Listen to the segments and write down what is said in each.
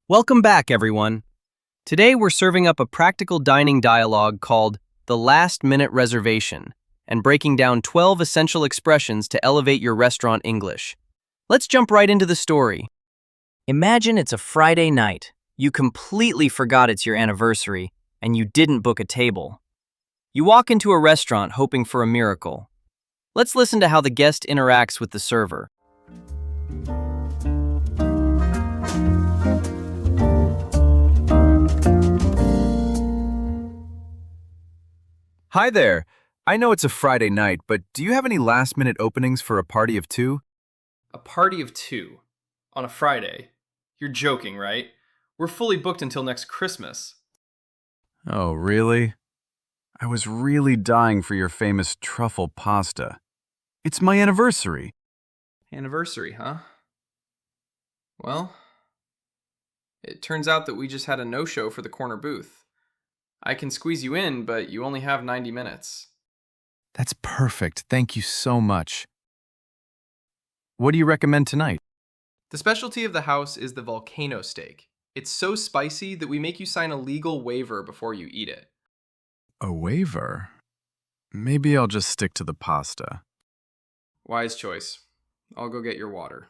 Welcome back, everyone. Today we're serving up a practical dining dialogue called The Last Minute Reservation and breaking down 12 essential expressions to elevate your restaurant English. Let's jump right into the story. Imagine it's a Friday night. You completely forgot it's your anniversary and you didn't book a table. You walk into a restaurant hoping for a miracle. Let's listen to how the guest interacts with the server. Hi there. I know it's a Friday night, but do you have any last-minute openings for a party of two? A party of two? On a Friday? You're joking, right? We're fully booked until next Christmas. Oh, really? I was really dying for your famous truffle pasta. It's my anniversary. Anniversary, huh? Well, it turns out that we just had a no-show for the corner booth. I can squeeze you in, but you only have 90 minutes. That's perfect. Thank you so much. What do you recommend tonight? The specialty of the house is the volcano steak. It's so spicy that we make you sign a legal waiver before you eat it. A waiver? Maybe I'll just stick to the pasta. Wise choice. I'll go get your water.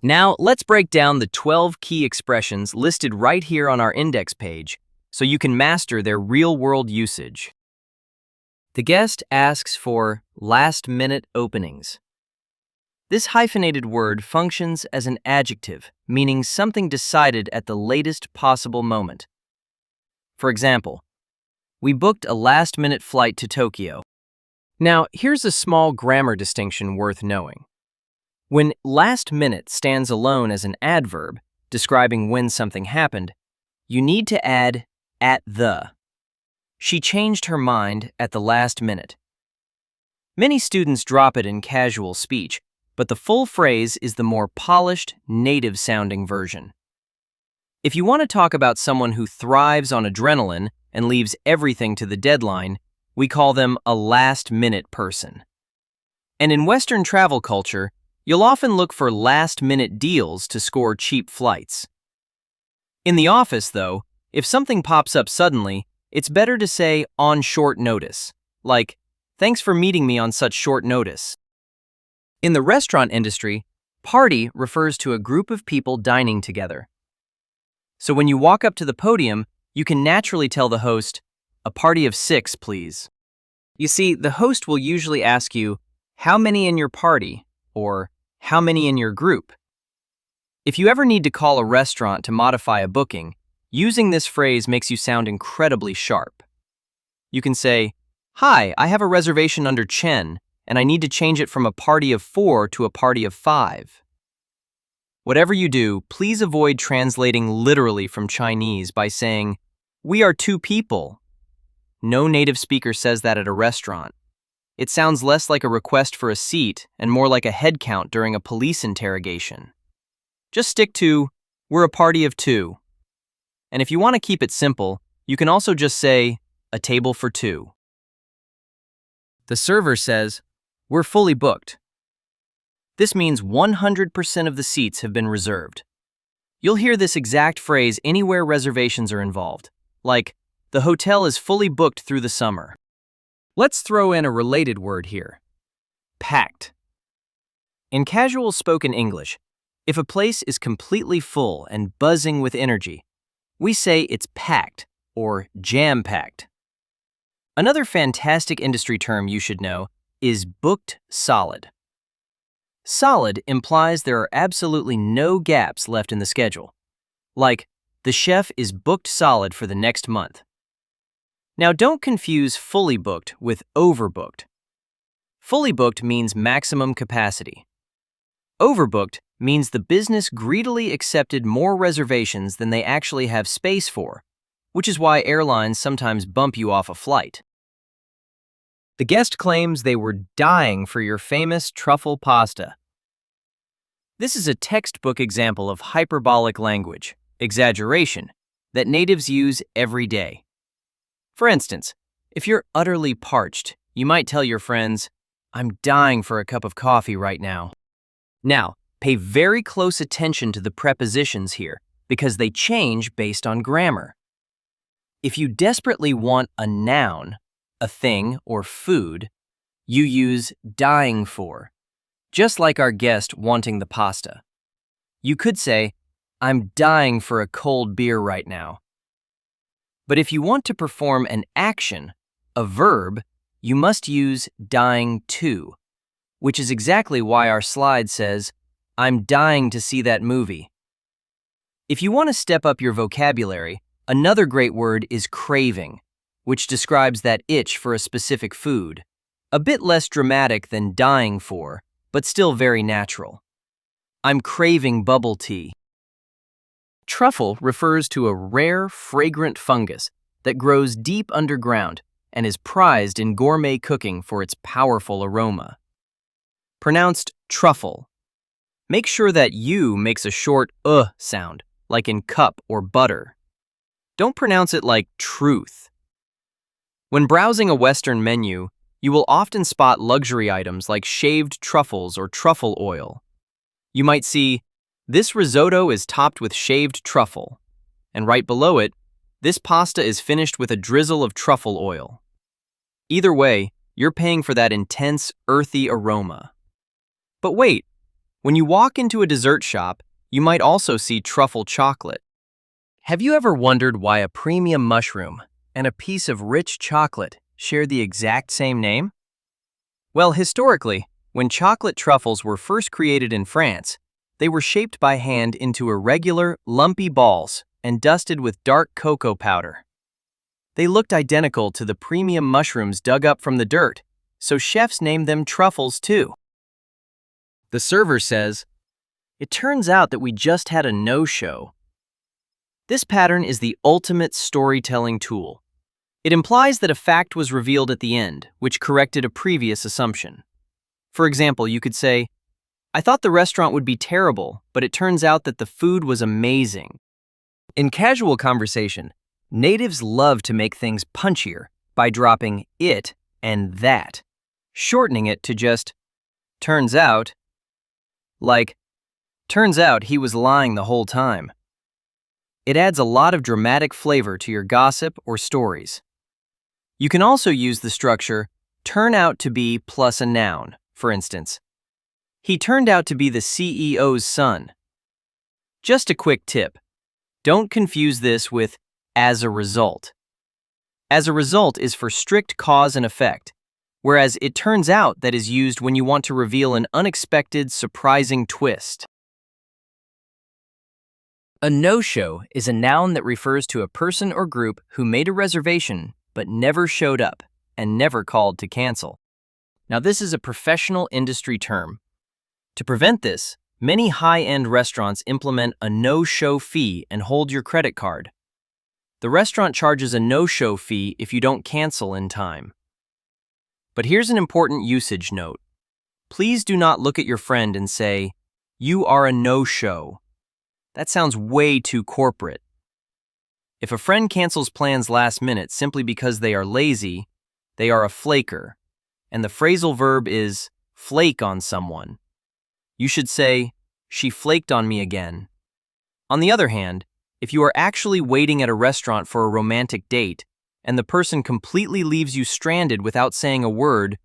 Now, let's break down the 12 key expressions listed right here on our index page so you can master their real-world usage. The guest asks for last-minute openings. This hyphenated word functions as an adjective, meaning something decided at the latest possible moment. For example, we booked a last-minute flight to Tokyo. Now, here's a small grammar distinction worth knowing. When last minute stands alone as an adverb, describing when something happened, you need to add at the. She changed her mind at the last minute. Many students drop it in casual speech, but the full phrase is the more polished, native-sounding version. If you want to talk about someone who thrives on adrenaline and leaves everything to the deadline, we call them a last-minute person. And in Western travel culture, you'll often look for last-minute deals to score cheap flights. In the office, though, if something pops up suddenly, it's better to say on short notice, like, "Thanks for meeting me on such short notice." In the restaurant industry, party refers to a group of people dining together. So when you walk up to the podium, you can naturally tell the host, "A party of 6, please." You see, the host will usually ask you, "How many in your party?" or "How many in your group?" If you ever need to call a restaurant to modify a booking, using this phrase makes you sound incredibly sharp. You can say, "Hi, I have a reservation under Chen, and I need to change it from a party of 4 to a party of 5. Whatever you do, please avoid translating literally from Chinese by saying, "We are 2 people." No native speaker says that at a restaurant. It sounds less like a request for a seat and more like a head count during a police interrogation. Just stick to, "We're a party of 2. And if you want to keep it simple, you can also just say, "A table for 2. The server says, "We're fully booked." This means 100% of the seats have been reserved. You'll hear this exact phrase anywhere reservations are involved, like, "The hotel is fully booked through the summer." Let's throw in a related word here, packed. In casual spoken English, if a place is completely full and buzzing with energy, we say it's packed or jam-packed. Another fantastic industry term you should know is booked solid. Solid implies there are absolutely no gaps left in the schedule, like the chef is booked solid for the next month. Now, don't confuse fully booked with overbooked. Fully booked means maximum capacity. Overbooked means the business greedily accepted more reservations than they actually have space for, which is why airlines sometimes bump you off a flight. The guest claims they were dying for your famous truffle pasta. This is a textbook example of hyperbolic language, exaggeration, that natives use every day. For instance, If you're utterly parched, you might tell your friends, "I'm dying for a cup of coffee right now." Now, pay very close attention to the prepositions here because they change based on grammar. If you desperately want a noun, a thing or food, you use dying for, just like our guest wanting the pasta. You could say, "I'm dying for a cold beer right now." But if you want to perform an action, a verb, you must use dying to, which is exactly why our slide says, "I'm dying to see that movie." If you want to step up your vocabulary, another great word is craving, which describes that itch for a specific food. A bit less dramatic than dying for, but still very natural. "I'm craving bubble tea." Truffle refers to a rare, fragrant fungus that grows deep underground and is prized in gourmet cooking for its powerful aroma. Pronounced truffle. Make sure that U makes a short sound, like in cup or butter. Don't pronounce it like truth. When browsing a Western menu, you will often spot luxury items like shaved truffles or truffle oil. You might see, "This risotto is topped with shaved truffle," and right below it, "This pasta is finished with a drizzle of truffle oil." Either way, you're paying for that intense, earthy aroma. But wait, when you walk into a dessert shop, you might also see truffle chocolate. Have you ever wondered why a premium mushroom and a piece of rich chocolate share the exact same name? Well, historically, when chocolate truffles were first created in France, they were shaped by hand into irregular, lumpy balls and dusted with dark cocoa powder. They looked identical to the premium mushrooms dug up from the dirt, so chefs named them truffles too. The server says, "It turns out that we just had a no-show." This pattern is the ultimate storytelling tool. It implies that a fact was revealed at the end, which corrected a previous assumption. For example, you could say, "I thought the restaurant would be terrible, but it turns out that the food was amazing." In casual conversation, natives love to make things punchier by dropping it and that, shortening it to just "turns out," like, "Turns out he was lying the whole time." It adds a lot of dramatic flavor to your gossip or stories. You can also use the structure turn out to be plus a noun. For instance, "He turned out to be the CEO's son." Just a quick tip. Don't confuse this with "as a result." As a result is for strict cause and effect, whereas "it turns out" that is used when you want to reveal an unexpected, surprising twist. A no-show is a noun that refers to a person or group who made a reservation but never showed up and never called to cancel. Now, this is a professional industry term. To prevent this, many high-end restaurants implement a no-show fee and hold your credit card. The restaurant charges a no-show fee if you don't cancel in time. But here's an important usage note. Please do not look at your friend and say, "You are a no-show." That sounds way too corporate. If a friend cancels plans last minute simply because they are lazy, they are a flaker, and the phrasal verb is flake on someone. You should say, "She flaked on me again." On the other hand, if you are actually waiting at a restaurant for a romantic date and the person completely leaves you stranded without saying a word,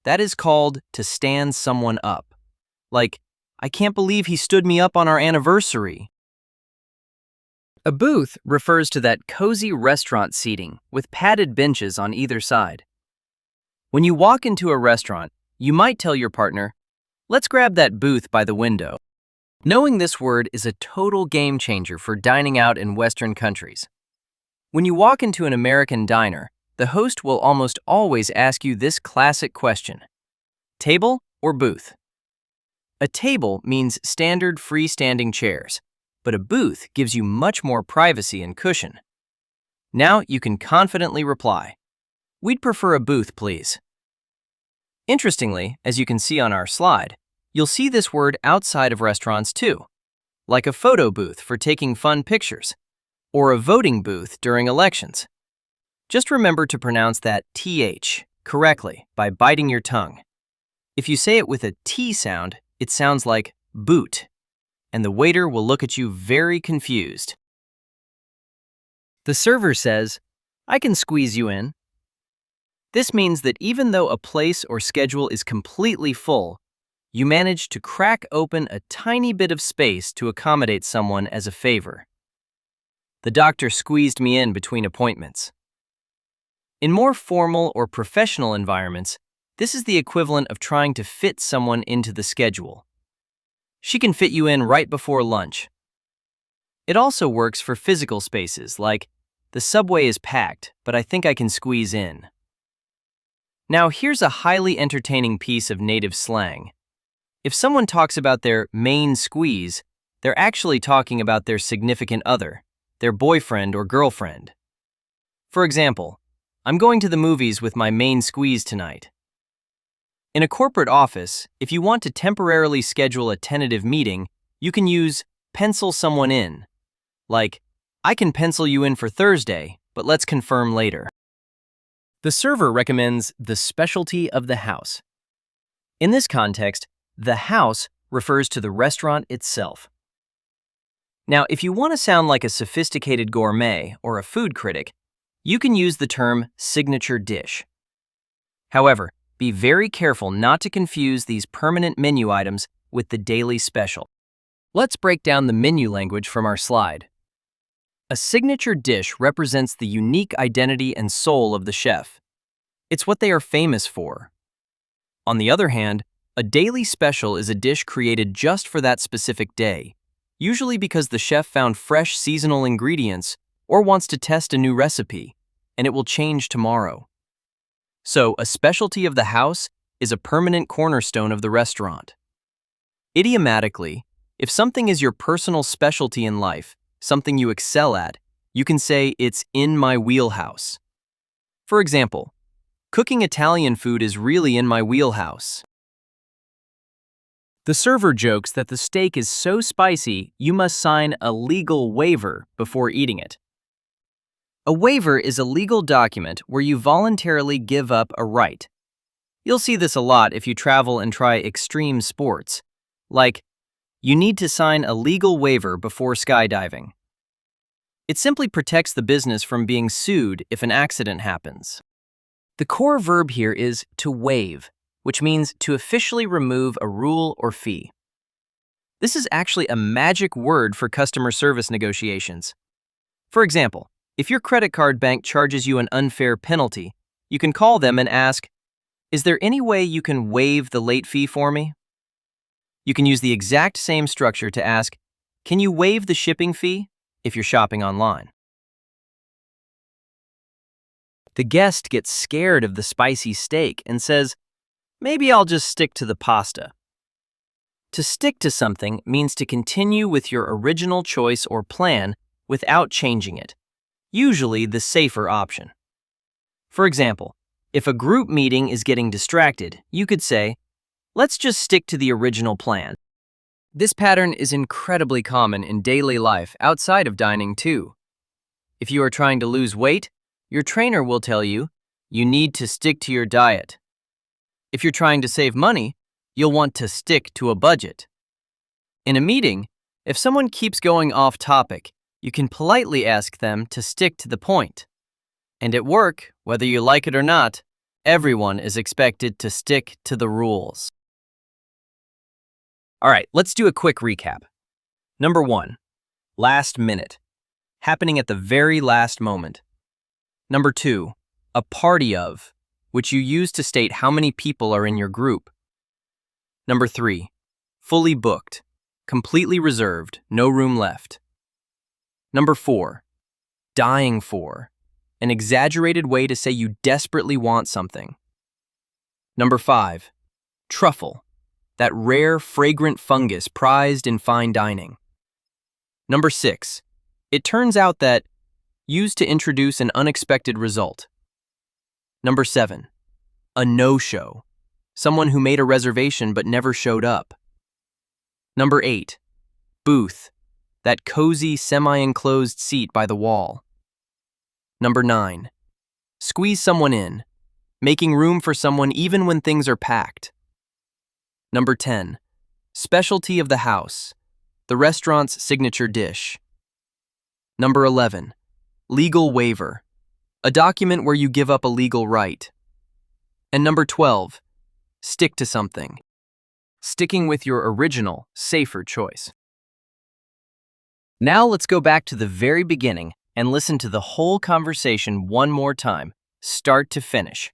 that is called to stand someone up. Like, "I can't believe he stood me up on our anniversary." A booth refers to that cozy restaurant seating with padded benches on either side. When you walk into a restaurant, you might tell your partner, "Let's grab that booth by the window." Knowing this word is a total game changer for dining out in Western countries. When you walk into an American diner, the host will almost always ask you this classic question: table or booth? A table means standard freestanding chairs, but a booth gives you much more privacy and cushion. Now you can confidently reply, "We'd prefer a booth, please." Interestingly, as you can see on our slide, you'll see this word outside of restaurants too, like a photo booth for taking fun pictures, or a voting booth during elections. Just remember to pronounce that TH correctly by biting your tongue. If you say it with a T sound, it sounds like boot, and the waiter will look at you very confused. The server says, "I can squeeze you in." This means that even though a place or schedule is completely full, you manage to crack open a tiny bit of space to accommodate someone as a favor. The doctor squeezed me in between appointments. In more formal or professional environments, this is the equivalent of trying to fit someone into the schedule. She can fit you in right before lunch. It also works for physical spaces like, "The subway is packed, but I think I can squeeze in." Now here's a highly entertaining piece of native slang. If someone talks about their main squeeze, they're actually talking about their significant other, their boyfriend or girlfriend. For example, "I'm going to the movies with my main squeeze tonight." In a corporate office, if you want to temporarily schedule a tentative meeting, you can use "pencil someone in." Like, "I can pencil you in for Thursday, but let's confirm later." The server recommends the specialty of the house. In this context, the house refers to the restaurant itself. Now, if you want to sound like a sophisticated gourmet or a food critic, you can use the term signature dish. However, be very careful not to confuse these permanent menu items with the daily special. Let's break down the menu language from our slide. A signature dish represents the unique identity and soul of the chef. It's what they are famous for. On the other hand, a daily special is a dish created just for that specific day, usually because the chef found fresh seasonal ingredients or wants to test a new recipe, and it will change tomorrow. So, a specialty of the house is a permanent cornerstone of the restaurant. Idiomatically, if something is your personal specialty in life, something you excel at, you can say it's in my wheelhouse. For example, "Cooking Italian food is really in my wheelhouse." The server jokes that the steak is so spicy you must sign a legal waiver before eating it. A waiver is a legal document where you voluntarily give up a right. You'll see this a lot if you travel and try extreme sports, like, you need to sign a legal waiver before skydiving. It simply protects the business from being sued if an accident happens. The core verb here is to waive, which means to officially remove a rule or fee. This is actually a magic word for customer service negotiations. For example, if your credit card bank charges you an unfair penalty, you can call them and ask, "Is there any way you can waive the late fee for me?" You can use the exact same structure to ask, "Can you waive the shipping fee?" if you're shopping online. The guest gets scared of the spicy steak and says, "Maybe I'll just stick to the pasta." To stick to something means to continue with your original choice or plan without changing it, usually the safer option. For example, if a group meeting is getting distracted, you could say, "Let's just stick to the original plan." This pattern is incredibly common in daily life outside of dining too. If you are trying to lose weight, your trainer will tell you, you need to stick to your diet. If you're trying to save money, you'll want to stick to a budget. In a meeting, if someone keeps going off topic, you can politely ask them to stick to the point. And at work, whether you like it or not, everyone is expected to stick to the rules. All right, let's do a quick recap. Number 1, last minute, happening at the very last moment. Number 2, a party of, which you use to state how many people are in your group. Number 3, fully booked, completely reserved, no room left. Number 4, dying for, an exaggerated way to say you desperately want something. Number 5, truffle, that rare, fragrant fungus prized in fine dining. Number 6, it turns out that, used to introduce an unexpected result. Number 7, a no-show, someone who made a reservation but never showed up. Number 8, booth, that cozy, semi-enclosed seat by the wall. Number 9, Squeeze someone in, making room for someone even when things are packed. Number 10. Specialty of the house, the restaurant's signature dish. Number 11. Legal waiver, a document where you give up a legal right. And number 12. Stick to something, sticking with your original, safer choice. Now let's go back to the very beginning and listen to the whole conversation one more time, start to finish.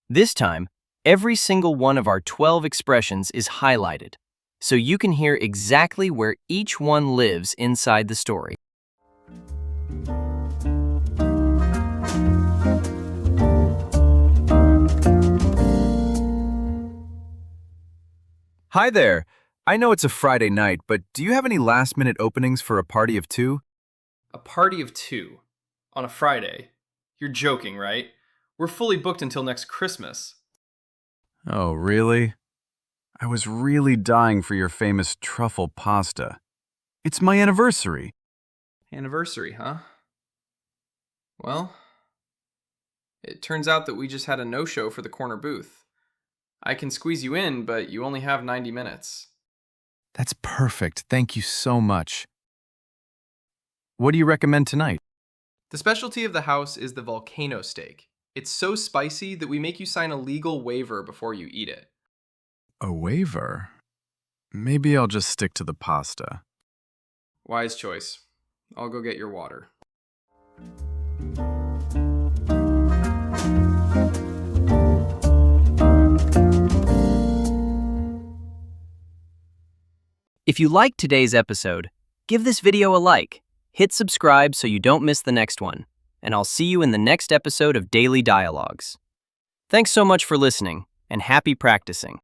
This time, every single one of our 12 expressions is highlighted, so you can hear exactly where each one lives inside the story. Hi there. I know it's a Friday night, but do you have any last-minute openings for a party of two? A party of two? On a Friday? You're joking, right? We're fully booked until next Christmas. Oh, really? I was really dying for your famous truffle pasta. It's my anniversary. Anniversary, huh? Well, it turns out that we just had a no-show for the corner booth. I can squeeze you in, but you only have 90 minutes. That's perfect. Thank you so much. What do you recommend tonight? The specialty of the house is the volcano steak. It's so spicy that we make you sign a legal waiver before you eat it. A waiver? Maybe I'll just stick to the pasta. Wise choice. I'll go get your water. If you liked today's episode, give this video a like, hit subscribe so you don't miss the next one, and I'll see you in the next episode of Daily Dialogues. Thanks so much for listening, and happy practicing.